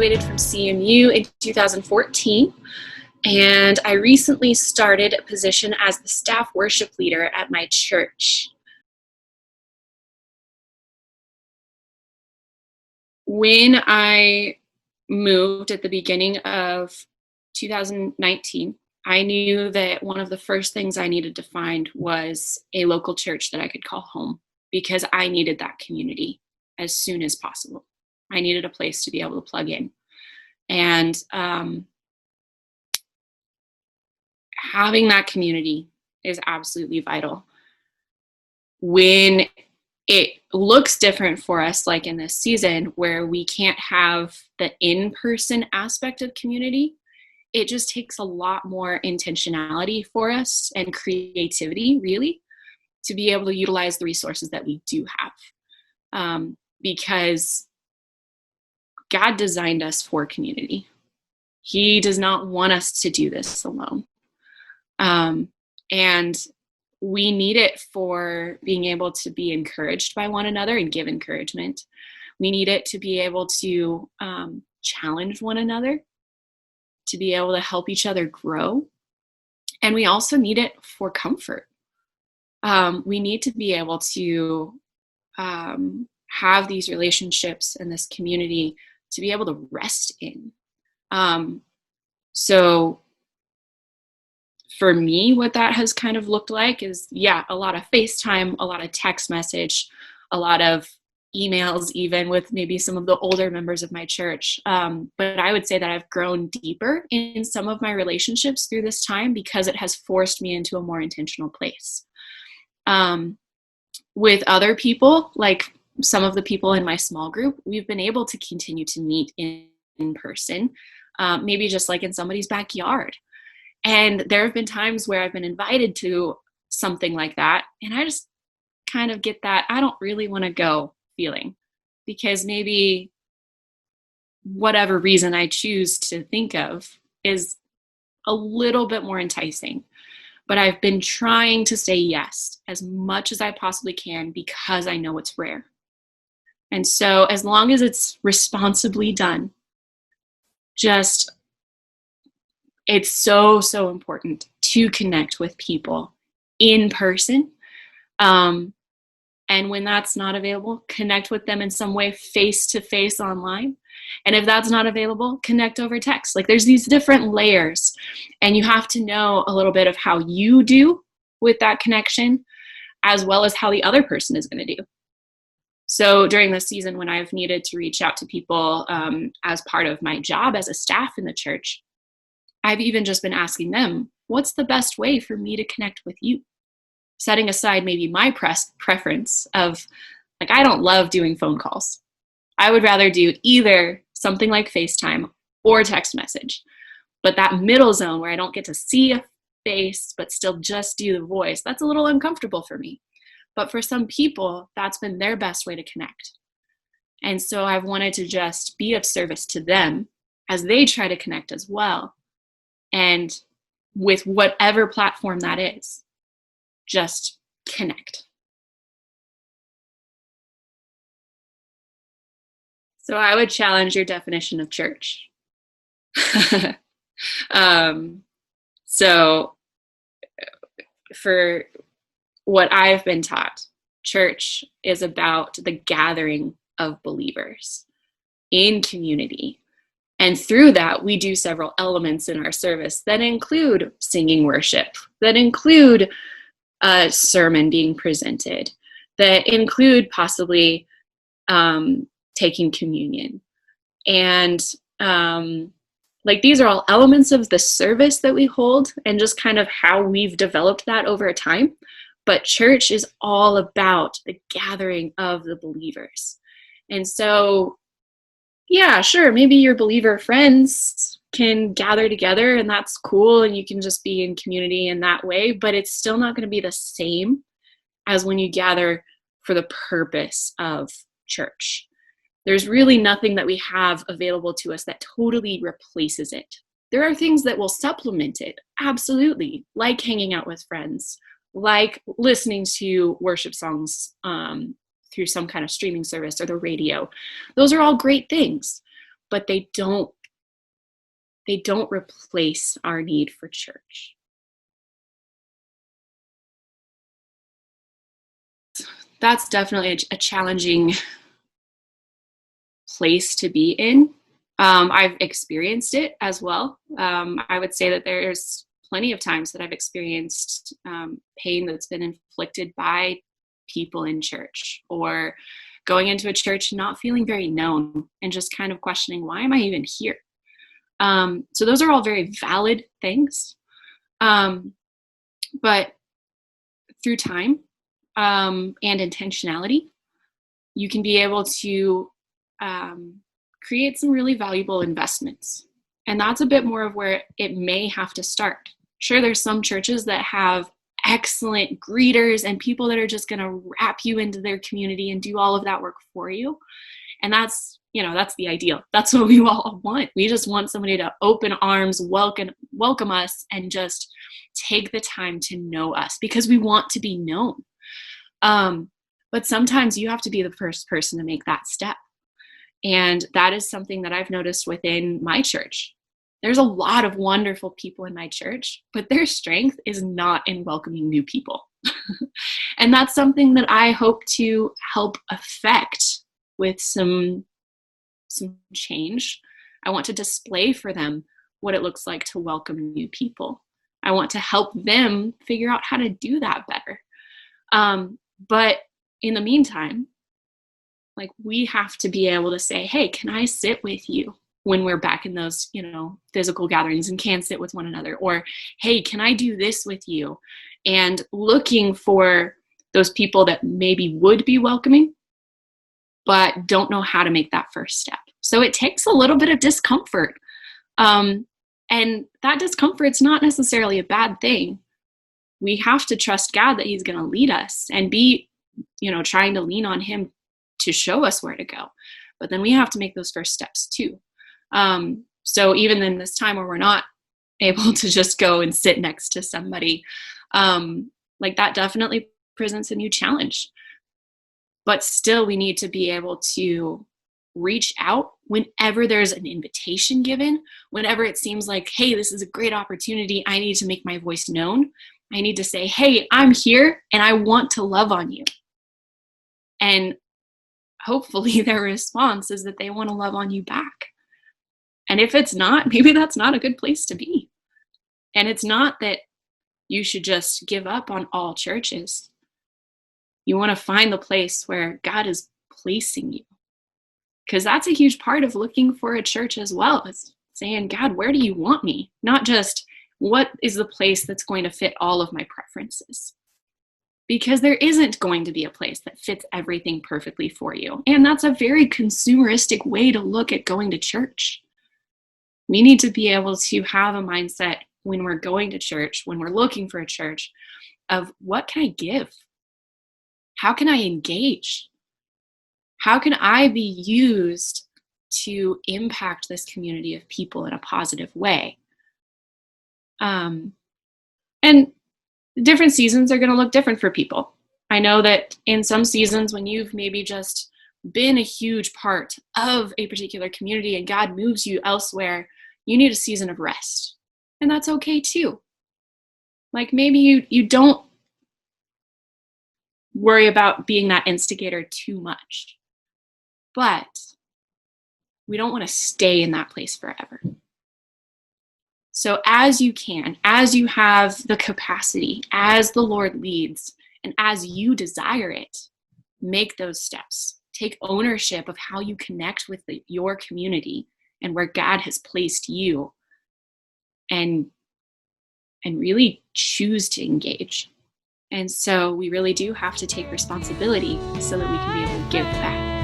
graduated from CMU in 2014, and I recently started a position as the staff worship leader at my church. When I moved at the beginning of 2019, I knew that one of the first things I needed to find was a local church that I could call home, because I needed that community as soon as possible. I needed a place to be able to plug in. And having that community is absolutely vital. When it looks different for us, like in this season, where we can't have the in-person aspect of community, it just takes a lot more intentionality for us and creativity, really, to be able to utilize the resources that we do have. Because God designed us for community. He does not want us to do this alone. And we need it for being able to be encouraged by one another and give encouragement. We need it to be able to challenge one another, to be able to help each other grow. And we also need it for comfort. We need to be able to have these relationships and this community to be able to rest in. So for me, what that has kind of looked like is, a lot of FaceTime, a lot of text message, a lot of emails, even with maybe some of the older members of my church. But I would say that I've grown deeper in some of my relationships through this time, because it has forced me into a more intentional place. With other people, like some of the people in my small group, we've been able to continue to meet in person, maybe just like in somebody's backyard. And there have been times where I've been invited to something like that, and I just kind of get that I don't really want to go feeling, because maybe whatever reason I choose to think of is a little bit more enticing. But I've been trying to say yes as much as I possibly can, because I know it's rare. And so as long as it's responsibly done, it's so, so important to connect with people in person. And when that's not available, connect with them in some way face-to-face online. And if that's not available, connect over text. Like, there's these different layers, and you have to know a little bit of how you do with that connection, as well as how the other person is going to do. So during this season, when I've needed to reach out to people as part of my job as a staff in the church, I've even just been asking them, what's the best way for me to connect with you? Setting aside maybe my preference of, like, I don't love doing phone calls. I would rather do either something like FaceTime or text message. But that middle zone where I don't get to see a face but still just do the voice, that's a little uncomfortable for me. But for some people, that's been their best way to connect. And so I've wanted to just be of service to them as they try to connect as well. And with whatever platform that is, just connect. So I would challenge your definition of church. So for what I've been taught, church is about the gathering of believers in community. And through that, we do several elements in our service that include singing worship, that include a sermon being presented, that include possibly taking communion. And these are all elements of the service that we hold, and just kind of how we've developed that over time. But church is all about the gathering of the believers. And so, yeah, sure, maybe your believer friends can gather together, and that's cool, and you can just be in community in that way, but it's still not going to be the same as when you gather for the purpose of church. There's really nothing that we have available to us that totally replaces it. There are things that will supplement it, absolutely, like hanging out with friends, like listening to worship songs through some kind of streaming service or the radio. Those are all great things. but they don't replace our need for church. That's definitely a challenging place to be in. I've experienced it as well. I would say that there's plenty of times that I've experienced pain that's been inflicted by people in church, or going into a church not feeling very known and just kind of questioning, why am I even here? So those are all very valid things. But through time and intentionality, you can be able to create some really valuable investments. And that's a bit more of where it may have to start. Sure, there's some churches that have excellent greeters and people that are just going to wrap you into their community and do all of that work for you. And that's the ideal. That's what we all want. We just want somebody to open arms, welcome us, and just take the time to know us, because we want to be known. But sometimes you have to be the first person to make that step. And that is something that I've noticed within my church. There's a lot of wonderful people in my church, but their strength is not in welcoming new people. And that's something that I hope to help affect with some change. I want to display for them what it looks like to welcome new people. I want to help them figure out how to do that better. But in the meantime, we have to be able to say, hey, can I sit with you when we're back in those, physical gatherings and can sit with one another? Or, hey, can I do this with you? And looking for those people that maybe would be welcoming, but don't know how to make that first step. So it takes a little bit of discomfort. And that discomfort's not necessarily a bad thing. We have to trust God that he's going to lead us and be, trying to lean on him to show us where to go. But then we have to make those first steps too. So even in this time where we're not able to just go and sit next to somebody, that definitely presents a new challenge. But still, we need to be able to reach out whenever there's an invitation given, whenever it seems like, hey, this is a great opportunity. I need to make my voice known. I need to say, hey, I'm here and I want to love on you. And hopefully their response is that they want to love on you back. And if it's not, maybe that's not a good place to be. And it's not that you should just give up on all churches. You want to find the place where God is placing you. Because that's a huge part of looking for a church as well. It's saying, God, where do you want me? Not just, what is the place that's going to fit all of my preferences? Because there isn't going to be a place that fits everything perfectly for you. And that's a very consumeristic way to look at going to church. We need to be able to have a mindset when we're going to church, when we're looking for a church, of what can I give? How can I engage? How can I be used to impact this community of people in a positive way? And different seasons are going to look different for people. I know that in some seasons, when you've maybe just been a huge part of a particular community and God moves you elsewhere, you need a season of rest. And that's okay too. Maybe you don't worry about being that instigator too much. But we don't want to stay in that place forever. So as you can, as you have the capacity, as the Lord leads, and as you desire it, make those steps. Take ownership of how you connect with your community and where God has placed you, and really choose to engage. And so we really do have to take responsibility so that we can be able to give back.